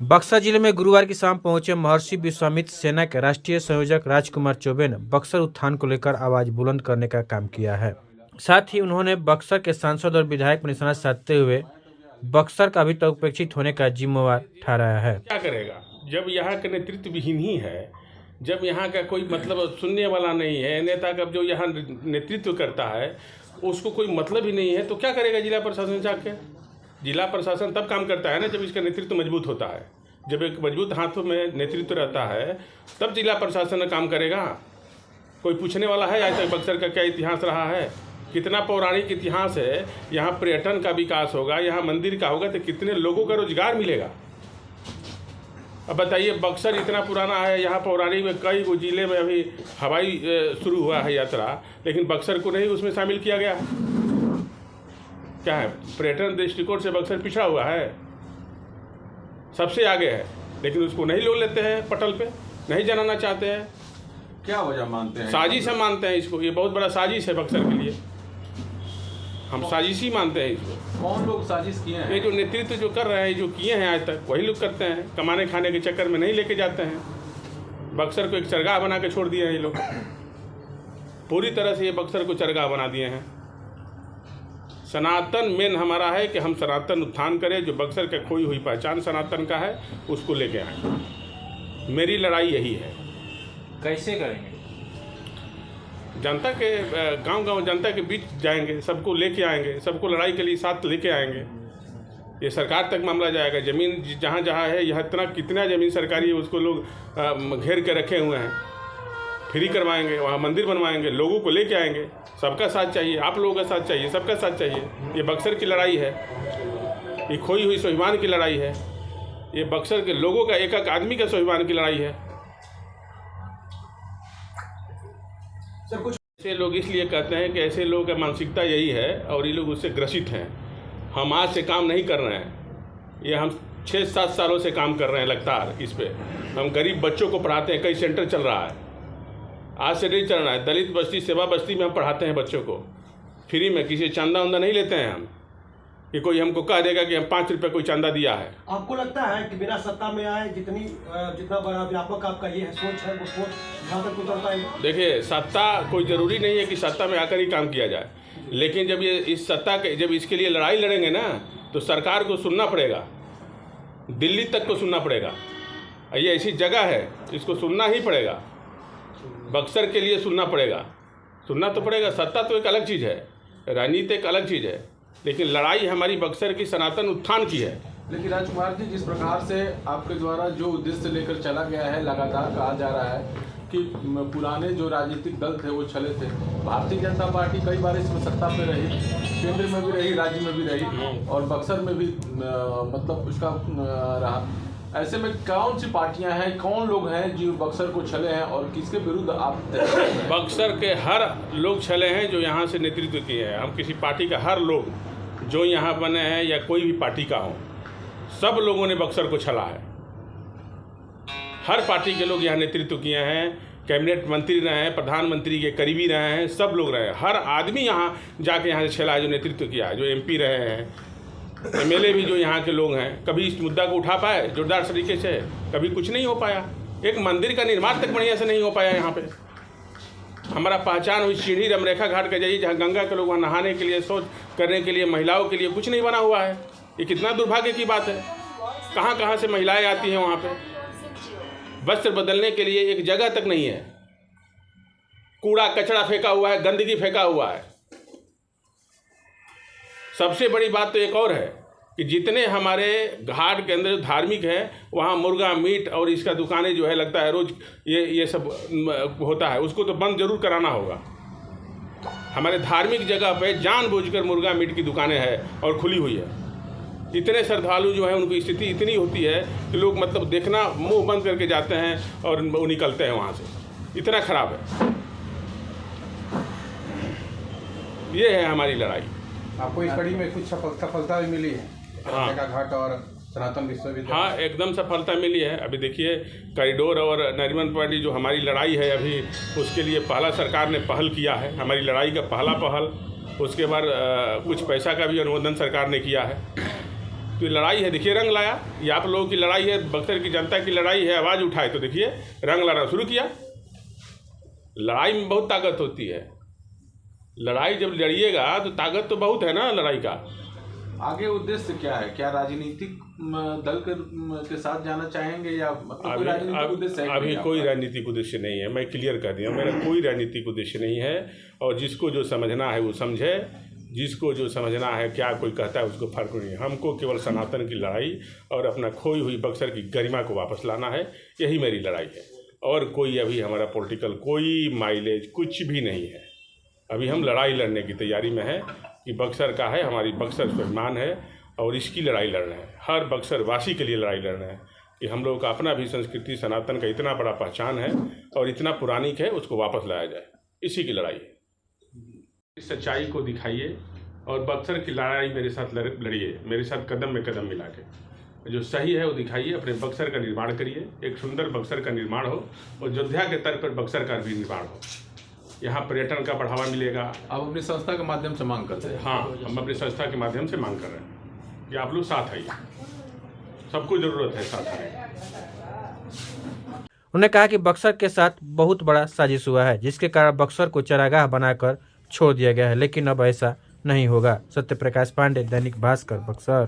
बक्सर जिले में गुरुवार की शाम पहुंचे महर्षि विश्वामित्र सेना के राष्ट्रीय संयोजक राजकुमार चौबे ने बक्सर उत्थान को लेकर आवाज बुलंद करने का काम किया है। साथ ही उन्होंने बक्सर के सांसद और विधायक पर निशाना साधते हुए बक्सर का अभी तक उपेक्षित होने का जिम्मेवार ठहराया है। क्या करेगा जब यहाँ का नेतृत्व विहीन ही है, जब यहाँ का कोई मतलब सुनने वाला नहीं है, नेता का जो यहाँ नेतृत्व करता है उसको कोई मतलब ही नहीं है, तो क्या करेगा जिला प्रशासन जाके? जिला प्रशासन तब काम करता है ना जब इसका नेतृत्व मजबूत होता है। जब एक मजबूत हाथों में नेतृत्व रहता है तब जिला प्रशासन काम करेगा। कोई पूछने वाला है आज तक बक्सर का क्या इतिहास रहा है, कितना पौराणिक इतिहास है, यहाँ पर्यटन का विकास होगा, यहाँ मंदिर का होगा तो कितने लोगों का रोजगार मिलेगा। अब बताइए, बक्सर इतना पुराना है, यहाँ पौराणिक में कई वो जिले में अभी हवाई शुरू हुआ है यात्रा, लेकिन बक्सर को नहीं उसमें शामिल किया गया है। क्या है, पर्यटन दृष्टिकोण से बक्सर पिछड़ा हुआ है, सबसे आगे है, लेकिन उसको नहीं लोग लेते हैं, पटल पे नहीं जनाना चाहते हैं। क्या वजह मानते हैं? साजिश हम मानते हैं इसको, ये बहुत बड़ा साजिश है बक्सर के लिए, हम साजिश ही मानते हैं इसको। कौन लोग साजिश किए हैं? ये जो नेतृत्व जो कर रहे हैं, जो किए हैं आज तक, वही लोग करते हैं। कमाने खाने के चक्कर में नहीं लेके जाते हैं। बक्सर को एक चरगाह बना के छोड़ दिए हैं ये लोग, पूरी तरह से ये बक्सर को चरगाह बना दिए हैं। सनातन मेन हमारा है कि हम सनातन उत्थान करें, जो बक्सर के खोई हुई पहचान सनातन का है उसको लेके आए। मेरी लड़ाई यही है। कैसे करेंगे? जनता के गांव-गांव जनता के बीच जाएंगे, सबको लेके आएंगे, सबको लड़ाई के लिए साथ लेके आएंगे। ये सरकार तक मामला जाएगा। ज़मीन जहाँ जहाँ है, यहाँ कितना ज़मीन सरकारी है उसको लोग घेर के रखे हुए हैं, फ्री करवाएंगे, वहाँ मंदिर बनवाएंगे, लोगों को लेके आएंगे। सबका साथ चाहिए, आप लोगों का साथ चाहिए, सबका साथ चाहिए। ये बक्सर की लड़ाई है, ये खोई हुई स्वाभिमान की लड़ाई है, ये बक्सर के लोगों का, एक एक आदमी का स्वाभिमान की लड़ाई है। ऐसे लोग इसलिए कहते हैं कि ऐसे लोगों का मानसिकता यही है और ये लोग उससे ग्रसित हैं। हम आज से काम नहीं कर रहे हैं, ये हम 6-7 सालों से काम कर रहे हैं लगातार इस पे। हम गरीब बच्चों को पढ़ाते हैं, कई सेंटर चल रहा है, आज से नहीं चल रहा है। दलित बस्ती, सेवा बस्ती में हम पढ़ाते हैं बच्चों को फ्री में, किसी चंदा उंदा नहीं लेते हैं हम कि कोई हमको कह देगा कि हम 5 रुपये कोई चंदा दिया है। आपको लगता है कि बिना सत्ता में आए जितना बड़ा व्यापक आपका ये है सोच है, वो सोच जहाँ तक उतरता है? देखिए, सत्ता कोई ज़रूरी नहीं है कि सत्ता में आकर ही काम किया जाए, लेकिन जब ये इस सत्ता के जब इसके लिए लड़ाई लड़ेंगे ना तो सरकार को सुनना पड़ेगा, दिल्ली तक को सुनना पड़ेगा। ये ऐसी जगह है, इसको सुनना ही पड़ेगा, बक्सर के लिए सुनना पड़ेगा, सुनना तो पड़ेगा। सत्ता तो एक अलग चीज़ है, राजनीति एक अलग चीज़ है, लेकिन लड़ाई हमारी बक्सर की सनातन उत्थान की है। लेकिन राजकुमार जी, जिस प्रकार से आपके द्वारा जो उद्देश्य लेकर चला गया है, लगातार कहा जा रहा है कि पुराने जो राजनीतिक दल थे वो छले थे। भारतीय जनता पार्टी कई बार इसमें सत्ता पे रही, केंद्र में भी रही, राज्य में भी रही और बक्सर में भी मतलब उसका रहा। ऐसे में कौन सी पार्टियां हैं, कौन लोग हैं जो बक्सर को छले हैं और किसके विरुद्ध आप? बक्सर के हर लोग छले हैं जो यहाँ से नेतृत्व किए हैं। हम किसी पार्टी का हर लोग जो यहाँ बने हैं या कोई भी पार्टी का हो, सब लोगों ने बक्सर को छला है। हर पार्टी के लोग यहाँ नेतृत्व किए हैं, कैबिनेट मंत्री रहे हैं, प्रधानमंत्री के करीबी रहे हैं, सब लोग रहे हैं। हर आदमी यहाँ जाके यहाँ से छला है जो नेतृत्व किया है, जो MP रहे हैं, MLA भी जो यहाँ के लोग हैं। कभी इस मुद्दा को उठा पाए जोरदार तरीके से? कभी कुछ नहीं हो पाया। एक मंदिर का निर्माण तक बढ़िया से नहीं हो पाया यहाँ पे। हमारा पहचान हुई सीढ़ी रमरेखा घाट के जाइए, जहाँ गंगा के लोग वहाँ नहाने के लिए, शौच करने के लिए, महिलाओं के लिए कुछ नहीं बना हुआ है। ये कितना दुर्भाग्य की बात है। कहाँ कहाँ से महिलाएं आती हैं वहाँ पे, वस्त्र बदलने के लिए एक जगह तक नहीं है। कूड़ा कचरा फेंका हुआ है, गंदगी फेंका हुआ है। सबसे बड़ी बात तो एक और है कि जितने हमारे घाट के अंदर धार्मिक है, वहाँ मुर्गा मीट और इसका दुकानें जो है लगता है रोज़ ये सब होता है, उसको तो बंद जरूर कराना होगा। हमारे धार्मिक जगह पे जानबूझकर मुर्गा मीट की दुकानें हैं और खुली हुई है। इतने श्रद्धालु जो हैं उनकी स्थिति इतनी होती है कि लोग मतलब देखना मुंह बंद करके जाते हैं और वो निकलते हैं वहाँ से, इतना खराब है। ये है हमारी लड़ाई। आपको इस कड़ी में कुछ सफलता भी मिली है? हाँ, घाट और सनातन विश्वविद्यालय। हाँ, एकदम सफलता मिली है। अभी देखिए, कॉरिडोर और नरीमन पॉइंट जो हमारी लड़ाई है अभी, उसके लिए पहला सरकार ने पहल किया है, हमारी लड़ाई का पहला पहल। उसके बाद कुछ पैसा का भी अनुमोदन सरकार ने किया है। तो ये लड़ाई है, देखिए रंग लाया। ये आप लोगों की लड़ाई है, बक्सर की जनता की लड़ाई है, आवाज़ उठाए तो देखिए रंग लाना शुरू किया। लड़ाई में बहुत ताकत होती है, लड़ाई जब लड़िएगा तो ताकत तो बहुत है ना लड़ाई का। आगे उद्देश्य क्या है? क्या राजनीतिक दल के साथ जाना चाहेंगे या मतलब कोई राजनीतिक उद्देश्य है? अभी कोई राजनीतिक उद्देश्य नहीं है, मैं क्लियर कर दिया, मेरा कोई राजनीतिक उद्देश्य नहीं है। और जिसको जो समझना है वो समझे, जिसको जो समझना है, क्या कोई कहता है उसको फर्क नहीं है। हमको केवल सनातन की लड़ाई और अपना खोई हुई बक्सर की गरिमा को वापस लाना है, यही मेरी लड़ाई है। और कोई अभी हमारा पॉलिटिकल कोई माइलेज कुछ भी नहीं है। अभी हम लड़ाई लड़ने की तैयारी में है कि बक्सर का है, हमारी बक्सर स्वाभिमान है और इसकी लड़ाई लड़ रहे हैं। हर बक्सर वासी के लिए लड़ाई लड़ रहे हैं कि हम लोग का अपना भी संस्कृति सनातन का इतना बड़ा पहचान है और इतना पुरानिक है, उसको वापस लाया जाए, इसी की लड़ाई है। इस सच्चाई को दिखाइए और बक्सर की लड़ाई मेरे साथ लड़िए, मेरे साथ कदम में कदम मिला के। जो सही है वो दिखाइए, अपने बक्सर का निर्माण करिए, एक सुंदर बक्सर का निर्माण हो और अयोध्या के तर्ज पर बक्सर का भी निर्माण हो। यहाँ पर्यटन का बढ़ावा मिलेगा। आप अपनी संस्था के माध्यम से मांग करते हैं? हाँ, हम अपनी संस्था के माध्यम से मांग कर रहे हैं कि आप लोग साथ आइए, सबको ज़रूरत है साथ आइए। उन्होंने कहा कि बक्सर के साथ बहुत बड़ा साजिश हुआ है, जिसके कारण बक्सर को चरागाह बनाकर छोड़ दिया गया है, लेकिन अब ऐसा नहीं होगा। सत्यप्रकाश पांडे, दैनिक भास्कर, बक्सर।